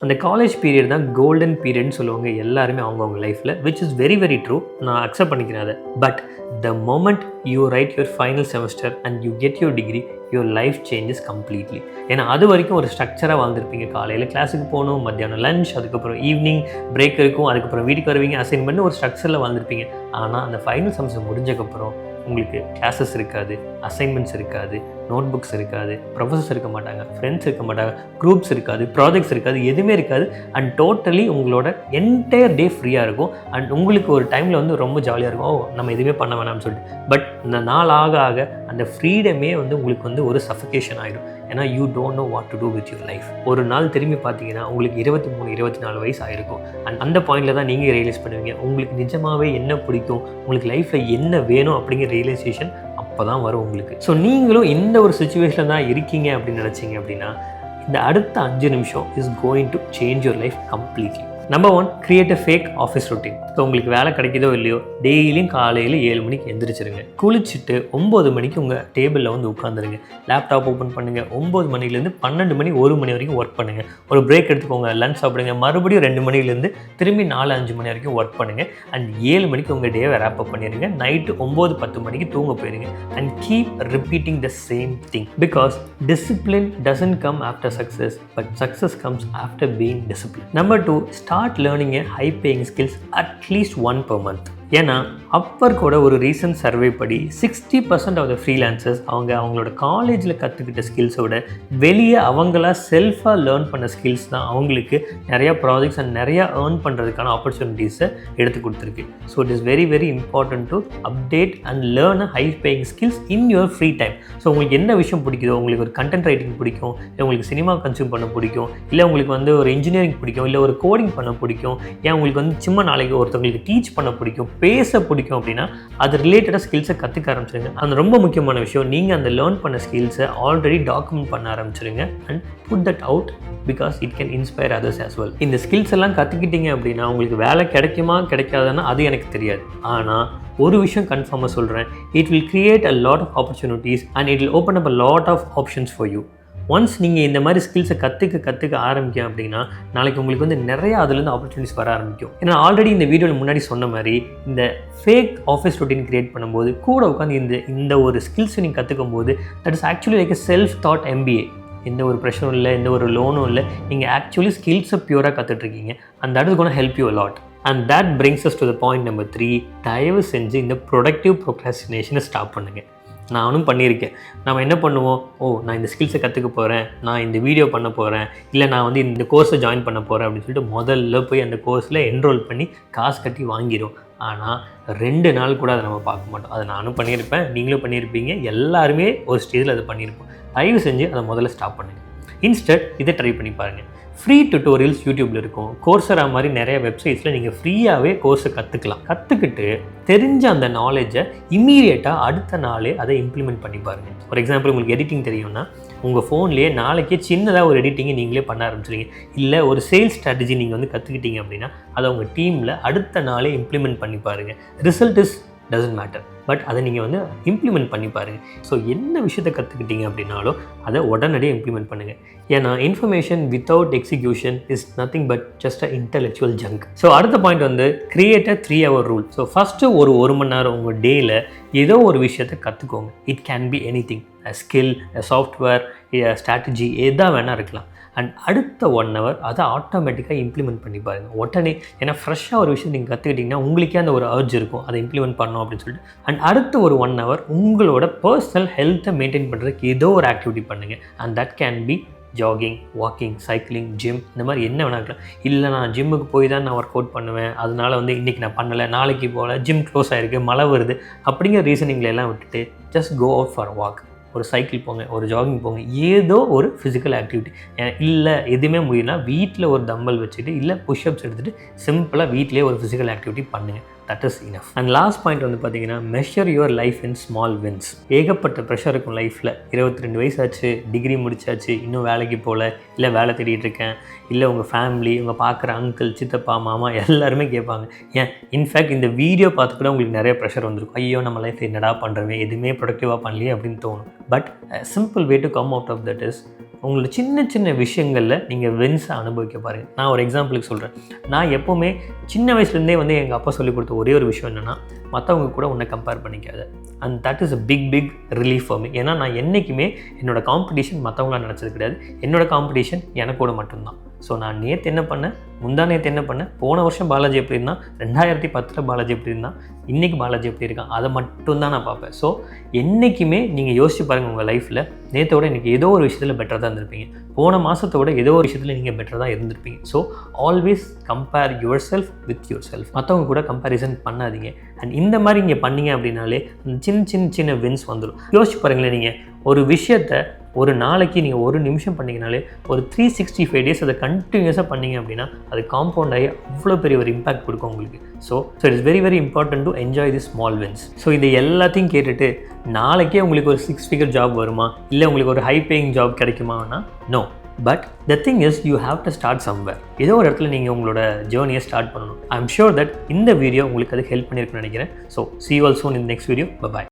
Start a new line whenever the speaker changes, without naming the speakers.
அந்த college period தான் golden பீரியட்னு சொல்லுவாங்க எல்லாருமே அவங்கவுங்க லைஃப்பில், which is very very true. நான் அக்செப்ட் பண்ணிக்கிறேன் அதை. But the moment you right your final semester and you get your degree, your life changes completely. ஏன்னா அது வரைக்கும் ஒரு ஸ்ட்ரக்சராக வாழ்ந்துருப்பீங்க. காலையில் கிளாஸுக்கு போகணும், மத்தியானம் லஞ்ச், அதுக்கப்புறம் ஈவினிங் பிரேக் இருக்கும், அதுக்கப்புறம் வீட்டுக்கு வருவீங்க, அசைன்மெண்ட், ஒரு ஸ்ட்ரக்சரில் வாழ்ந்துருப்பீங்க. ஆனால் அந்த ஃபைனல் செமஸ்டர் முடிஞ்சக்கப்புறம் உங்களுக்கு கிளாஸஸ் இருக்காது, அசைன்மெண்ட்ஸ் இருக்காது, நோட் புக்ஸ் இருக்காது, ப்ரொஃபஸர்ஸ் இருக்க மாட்டாங்க, ஃப்ரெண்ட்ஸ் இருக்க மாட்டாங்க, குரூப்ஸ் இருக்காது, ப்ராஜெக்ட்ஸ் இருக்காது, எதுவுமே இருக்காது. அண்ட் டோட்டலி உங்களோட என்டையர் டே ஃப்ரீயாக இருக்கும். அண்ட் உங்களுக்கு ஒரு டைமில் வந்து ரொம்ப ஜாலியாக இருக்கும், ஓ நம்ம எதுவுமே பண்ண வேணாம்னு சொல்லிட்டு. பட் இந்த நாள் ஆக ஆக அந்த ஃப்ரீடமே வந்து உங்களுக்கு வந்து ஒரு சஃபிகேஷன் ஆகிடும். ஏன்னா you don't know what to do with your life. ஒரு நாள் திரும்பி பார்த்தீங்கன்னா உங்களுக்கு 23-24 வயசு ஆகிருக்கும். அண்ட் அந்த பாயிண்டில் தான் நீங்கள் ரியலைஸ் பண்ணுவீங்க உங்களுக்கு நிஜமாகவே என்ன பிடிக்கும், உங்களுக்கு லைஃப்பில் என்ன வேணும் அப்படிங்கிற ரியலைசேஷன் அப்போ தான் வரும் உங்களுக்கு. ஸோ நீங்களும் இந்த ஒரு சுச்சுவேஷனில் தான் இருக்கீங்க அப்படின்னு நினச்சிங்க அப்படின்னா, இந்த அடுத்த 5 நிமிஷம் is going to change your life completely. Number 1, create a fake office routine. So உங்களுக்கு வேலை கிடைக்குதோ இல்லையோ, டெய்லியும் காலையில் 7 மணிக்கு எந்திரிச்சிருங்க. குளிச்சுட்டு 9 மணிக்கு உங்கள் டேபிளில் வந்து உட்காந்துருங்க. லேப்டாப் ஓப்பன் பண்ணுங்கள். 9 மணிலேருந்து 12 மணி 1 மணி வரைக்கும் ஒர்க் பண்ணுங்கள். ஒரு பிரேக் எடுத்துக்கோங்க, லஞ்ச் சாப்பிடுங்க. மறுபடியும் 2 மணிலேருந்து திரும்பி 4-5 மணி வரைக்கும் ஒர்க் பண்ணுங்கள். அண்ட் 7 மணிக்கு உங்கள் டேவை ரேப் அப் பண்ணிடுங்க. நைட்டு 9-10 மணிக்கு தூங்க போயிருங்க. And keep repeating the same thing, because discipline doesn't come after success, but success comes after being discipline. Number 2, start learning a high paying skills at least one per month. ஏன்னா அப்பர்க்கோட ஒரு recent survey படி 60% of the freelancers அவங்களோட காலேஜில் கற்றுக்கிட்ட ஸ்கில்ஸோட வெளியே அவங்களா செல்ஃபாக learn பண்ண ஸ்கில்ஸ் தான் அவங்களுக்கு நிறையா ப்ராஜெக்ட்ஸ் அண்ட் நிறையா ஏர்ன் பண்ணுறதுக்கான ஆப்பர்ச்சுனிட்டிஸை எடுத்து கொடுத்துருக்கு. So it is very very important to update and learn a high paying skills in your free time. So உங்களுக்கு என்ன விஷயம் பிடிக்குதோ, உங்களுக்கு ஒரு கண்டென்ட் ரைட்டிங் பிடிக்கும், இல்லை உங்களுக்கு சினிமா கன்சியூம் பண்ண பிடிக்கும், இல்லை உங்களுக்கு வந்து ஒரு இன்ஜினியரிங் பிடிக்கும், இல்லை ஒரு கோடிங் பண்ண பிடிக்கும், ஏன் உங்களுக்கு வந்து சும்மா நாளைக்கு ஒருத்தவங்களுக்கு டீச் பண்ண பிடிக்கும், பேச பிடிக்கும் அப்படின்னா அது ரிலேட்டடாக ஸ்கில்ஸை கற்றுக்க ஆரம்பிச்சிருங்க. அந்த ரொம்ப முக்கியமான விஷயம், நீங்கள் அந்த லேர்ன் பண்ண ஸ்கில்ஸை ஆல்ரெடி டாக்குமெண்ட் பண்ண ஆரம்பிச்சிருங்க and put that out, because it can inspire others as well. இந்த ஸ்கில்ஸ் எல்லாம் கற்றுக்கிட்டீங்க அப்படின்னா உங்களுக்கு வேலை கிடைக்குமா கிடைக்காதுன்னா அது எனக்கு தெரியாது. ஆனால் ஒரு விஷயம் கன்ஃபார்மாக சொல்கிறேன், it will create a lot of opportunities and it will open up a lot of options for you. Once நீங்கள் இந்த மாதிரி ஸ்கில்ஸை கற்றுக்க ஆரம்பிக்கும் அப்படின்னா நாளைக்கு உங்களுக்கு வந்து நிறையா அதுலேருந்து ஆப்பர்ச்சுனிட்டிஸ் வர ஆரம்பிக்கும். ஏன்னா ஆல்ரெடி இந்த வீடியோவில் முன்னாடி சொன்ன மாதிரி இந்த ஃபேக் ஆஃபீஸ் ரொட்டீன் கிரியேட் பண்ணும்போது கூட உட்காந்து இந்த ஒரு ஸ்கில்ஸை நீங்கள் கற்றுக்கும் போது that is actually like a self thought MBA. எந்த ஒரு ப்ரெஷரும் இல்லை, எந்த ஒரு லோனும் இல்லை, நீங்கள் ஆக்சுவலி ஸ்கில்ஸை பியூராக கற்றுட்ருக்கீங்க. And that is gonna help you a lot. And that brings us to the point number 3, தயவு செஞ்சு இந்த ப்ரொடக்டிவ் ப்ரோக்ராஸ்டினேஷனை ஸ்டாப் பண்ணுங்கள். நானும் பண்ணியிருக்கேன். நம்ம என்ன பண்ணுவோம், நான் இந்த ஸ்கில்ஸை கற்றுக்க போகிறேன், நான் இந்த வீடியோ பண்ண போகிறேன், இல்லை நான் வந்து இந்த கோர்ஸை ஜாயின் பண்ண போகிறேன் அப்படின்னு சொல்லிட்டு முதல்ல போய் அந்த கோர்ஸில் என்ரோல் பண்ணி காசு கட்டி வாங்கிடும். ஆனால் 2 நாள் கூட அதை நம்ம பார்க்க மாட்டோம். அதை நானும் பண்ணியிருப்பேன், நீங்களும் பண்ணியிருப்பீங்க, எல்லாருமே ஒரு ஸ்டேஜில் அதை பண்ணியிருப்போம். தயவு செஞ்சு அதை முதல்ல ஸ்டாப் பண்ணுங்கள். இன்ஸ்டட் இதை ட்ரை பண்ணி பாருங்கள். ஃப்ரீ டுட்டோரியல்ஸ் யூடியூப்பில் இருக்கும். கோர்ஸரா மாதிரி நிறைய வெப்சைட்ஸில் நீங்கள் ஃப்ரீயாகவே கோர்ஸை கற்றுக்கிட்டு தெரிஞ்ச அந்த நாலேஜை இம்மீடியட்டாக அடுத்த நாளே அதை இம்ப்ளிமெண்ட் பண்ணி பாருங்கள். ஃபார் எக்ஸாம்பிள், உங்களுக்கு எடிட்டிங் தெரியும்னா உங்கள் ஃபோன்லேயே நாளைக்கே சின்னதாக ஒரு எடிட்டிங்கை நீங்களே பண்ண ஆரம்பிச்சிருங்க. இல்லை ஒரு சேல்ஸ் ஸ்ட்ராட்டஜி நீங்கள் வந்து கற்றுக்கிட்டீங்க அப்படின்னா அதை உங்கள் டீமில் அடுத்த நாளே இம்ப்ளிமெண்ட் பண்ணி பாருங்கள். Result is doesn't matter, but அதை நீங்கள் வந்து இம்ப்ளிமெண்ட் பண்ணி பாருங்கள். ஸோ என்ன விஷயத்தை கற்றுக்கிட்டீங்க அப்படின்னாலும் அதை உடனடியாக இம்ப்ளிமெண்ட் பண்ணுங்கள். ஏன்னா information without execution is nothing but just a intellectual junk. So அடுத்த பாயிண்ட் வந்து create a 3 hour rule. So first ஒரு 1 மணி நேரம் உங்கள் டேயில் ஏதோ ஒரு விஷயத்தை கற்றுக்கோங்க. It can be anything, a skill, a software, strategy, எதாக வேணால் இருக்கலாம். அண்ட் அடுத்த 1 hour அதை ஆட்டோமேட்டிக்காக இம்ப்ளிமெண்ட் பண்ணி பாருங்கள் உடனே. ஏன்னா ஃப்ரெஷ்ஷாக ஒரு விஷயம் நீங்கள் கற்றுக்கிட்டிங்கன்னா உங்களுக்கே அந்த ஒரு அர்ஜ் இருக்கும் அதை இம்ப்ளிமெண்ட் பண்ணணும் அப்படின்னு சொல்லிட்டு. அண்ட் அடுத்த ஒரு 1 hour உங்களோட பர்சனல் ஹெல்த்தை மெயின்டைன் பண்ணுறதுக்கு ஏதோ ஒரு ஆக்டிவிட்டி பண்ணுங்கள். And that can be jogging, walking, cycling, gym, இந்த மாதிரி என்ன வேணா இருக்கலாம். இல்லை நான் ஜிம்முக்கு போய் தான் நான் ஒர்க் அவுட் பண்ணுவேன், அதனால வந்து இன்றைக்கி நான் பண்ணலை, நாளைக்கு போகல, ஜிம் க்ளோஸ் ஆகிருக்கு, மழை வருது அப்படிங்கிற ரீசனிங்களெல்லாம் விட்டுட்டு just go out for walk. ஒரு சைக்கிள் போங்க, ஒரு ஜாகிங் போங்க, ஏதோ ஒரு ஃபிசிக்கல் ஆக்டிவிட்டி. இல்லை எதுவுமே முடியலனா வீட்டில் ஒரு தம்பல் வச்சுட்டு இல்லை புஷ்அப்ஸ் எடுத்துகிட்டு சிம்பிளாக வீட்டிலே ஒரு ஃபிசிக்கல் ஆக்டிவிட்டி பண்ணுங்கள். That is enough. And last point வந்து பார்த்தீங்கன்னா, measure your life in small wins. ஏகப்பட்ட ப்ரெஷர் இருக்கும் லைஃப்பில். 22 வயசாச்சு, டிகிரி முடிச்சாச்சு, இன்னும் வேலைக்கு போகல, இல்லை வேலை தேடிட்டு இருக்கேன், இல்லை உங்கள் ஃபேமிலி, உங்கள் பார்க்குற அங்கிள், சித்தப்பா, மாமா எல்லாருமே கேட்பாங்க. ஏன் இன்ஃபேக்ட் இந்த வீடியோ பார்த்து கூட உங்களுக்கு நிறைய ப்ரெஷர் வந்துருக்கும். ஐயோ நம்ம லைஃப்பில் என்னடா பண்ணுறவே, எதுவுமே ப்ரொடக்டிவாக பண்ணலையே அப்படின்னு தோணும். But simple way to come out of that is உங்களோட சின்ன சின்ன விஷயங்களில் நீங்கள் வின்ஸை அனுபவிக்க பாருங்கள். நான் ஒரு எக்ஸாம்பிளுக்கு சொல்கிறேன். நான் எப்போவுமே சின்ன வயசுலேருந்தே வந்து எங்கள் அப்பா சொல்லிக் கொடுத்த ஒரே ஒரு விஷயம் என்னென்னா, மற்றவங்க கூட உன்னை கம்பேர் பண்ணிக்காத. And that is a big relief for me. ஏன்னா நான் என்றைக்குமே என்னோடய காம்படிஷன் மற்றவங்களாம் நினச்சது கிடையாது. என்னோடய காம்படிஷன் எனக்கூட மட்டும்தான். ஸோ நான் நேற்று என்ன பண்ணேன், முந்தா நேற்று என்ன பண்ணேன், போன வருஷம் பாலாஜி எப்படி இருந்தால், 2010 பாலாஜி எப்படி இருந்தால், இன்றைக்கி பாலாஜி எப்படி இருக்கான், அதை மட்டும்தான் நான் பார்ப்பேன். ஸோ என்றைக்குமே நீங்கள் யோசிச்சு பாருங்கள், உங்கள் லைஃப்பில் நேற்றோட இன்றைக்கி ஏதோ ஒரு விஷயத்தில் பெட்டராக தான் இருந்திருப்பீங்க. போன மாதத்தோட ஏதோ ஒரு விஷயத்தில் நீங்கள் பெட்டராக தான் இருந்திருப்பீங்க. So always compare your self with your self. மற்றவங்க கூட கம்பேரிசன் பண்ணாதீங்க. அண்ட் இந்த மாதிரி நீங்கள் பண்ணீங்க அப்படின்னாலே அந்த சின்ன வின்ஸ் வந்துடும். யோசிச்சு பாருங்களேன், நீங்கள் ஒரு விஷயத்தை ஒரு நாளைக்கு நீங்கள் ஒரு நிமிஷம் பண்ணிங்கனாலே ஒரு 365 டேஸ் அதை கண்டினியூஸாக பண்ணிங்க அப்படின்னா அது காம்பவுண்ட் ஆகி அவ்வளோ பெரிய ஒரு இம்பாக்ட் கொடுக்கும் உங்களுக்கு. So it's very important to enjoy the small wins. So இதை எல்லாத்தையும் கேட்டுட்டு நாளைக்கே உங்களுக்கு ஒரு 6 figure ஜாப் வருமா, இல்லை உங்களுக்கு ஒரு ஹை பேயிங் ஜாப் கிடைக்குமானா no. But the thing is you have to start somewhere. ஏதோ ஒரு இடத்துல நீங்கள் உங்களோட ஜேர்னியை ஸ்டார்ட் பண்ணணும். ஐ எம் ஷூர் தட் இந்த வீடியோ உங்களுக்கு அது ஹெல்ப் பண்ணியிருக்குன்னு நினைக்கிறேன். So see you all soon in the next video. Bye bye.